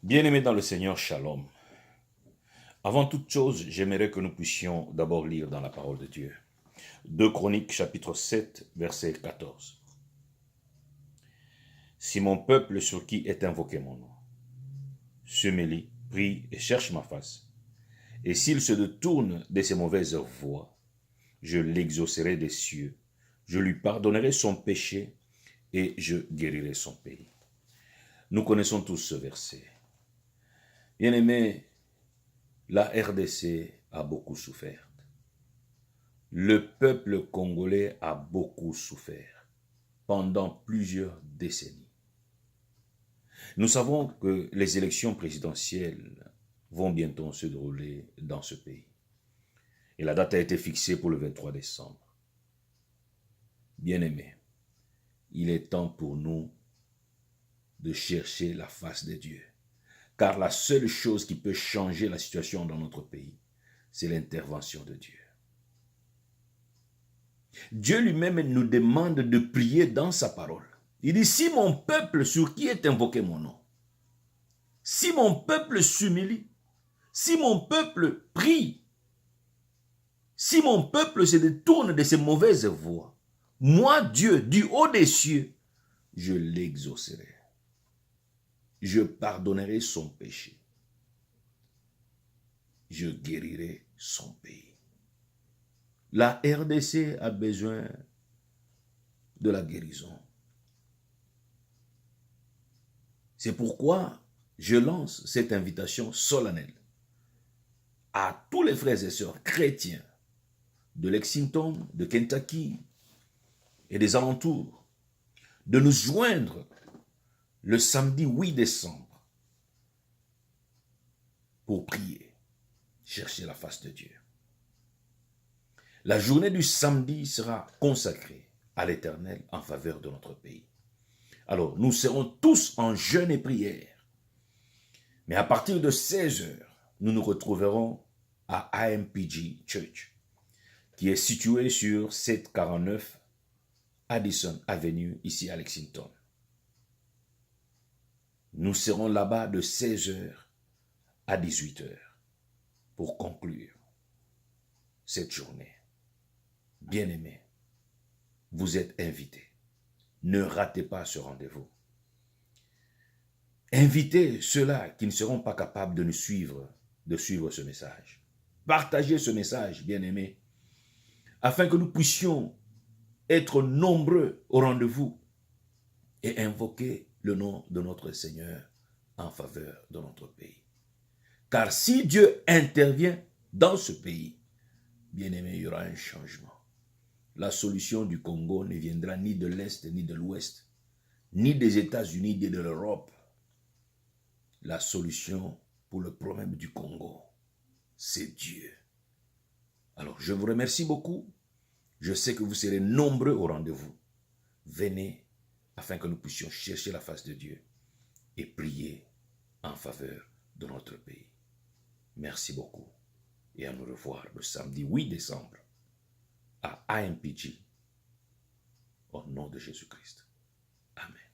Bien-aimés dans le Seigneur, Shalom. Avant toute chose, j'aimerais que nous puissions d'abord lire dans la parole de Dieu. 2 Chroniques, chapitre 7, verset 14. Si mon peuple sur qui est invoqué mon nom se mêle, prie et cherche ma face, et s'il se détourne de ses mauvaises voies, je l'exaucerai des cieux, je lui pardonnerai son péché et je guérirai son pays. Nous connaissons tous ce verset. Bien-aimés, la RDC a beaucoup souffert. Le peuple congolais a beaucoup souffert pendant plusieurs décennies. Nous savons que les élections présidentielles vont bientôt se dérouler dans ce pays. Et la date a été fixée pour le 23 décembre. Bien-aimés, il est temps pour nous de chercher la face de Dieu. Car la seule chose qui peut changer la situation dans notre pays, c'est l'intervention de Dieu. Dieu lui-même nous demande de prier dans sa parole. Il dit, si mon peuple sur qui est invoqué mon nom, si mon peuple s'humilie, si mon peuple prie, si mon peuple se détourne de ses mauvaises voies, moi, Dieu, du haut des cieux, je l'exaucerai. Je pardonnerai son péché. Je guérirai son pays. La RDC a besoin de la guérison. C'est pourquoi je lance cette invitation solennelle à tous les frères et sœurs chrétiens de Lexington, de Kentucky et des alentours de nous joindre le samedi 8 décembre pour prier, chercher la face de Dieu. La journée du samedi sera consacrée à l'Éternel en faveur de notre pays. Alors, nous serons tous en jeûne et prière. Mais à partir de 16 heures, nous nous retrouverons à AMPG Church, qui est situé sur 749 Addison Avenue, ici à Lexington. Nous serons là-bas de 16 heures à 18 heures pour conclure cette journée. Bien-aimés, vous êtes invités. Ne ratez pas ce rendez-vous. Invitez ceux-là qui ne seront pas capables de nous suivre, de suivre ce message. Partagez ce message, bien-aimés, afin que nous puissions être nombreux au rendez-vous et invoquer le nom de notre Seigneur en faveur de notre pays. Car si Dieu intervient dans ce pays, bien-aimés, il y aura un changement. La solution du Congo ne viendra ni de l'Est ni de l'Ouest, ni des États-Unis ni de l'Europe. La solution pour le problème du Congo, c'est Dieu. Alors, je vous remercie beaucoup. Je sais que vous serez nombreux au rendez-vous. Venez afin que nous puissions chercher la face de Dieu et prier en faveur de notre pays. Merci beaucoup et à nous revoir le samedi 8 décembre à AMPG au nom de Jésus-Christ. Amen.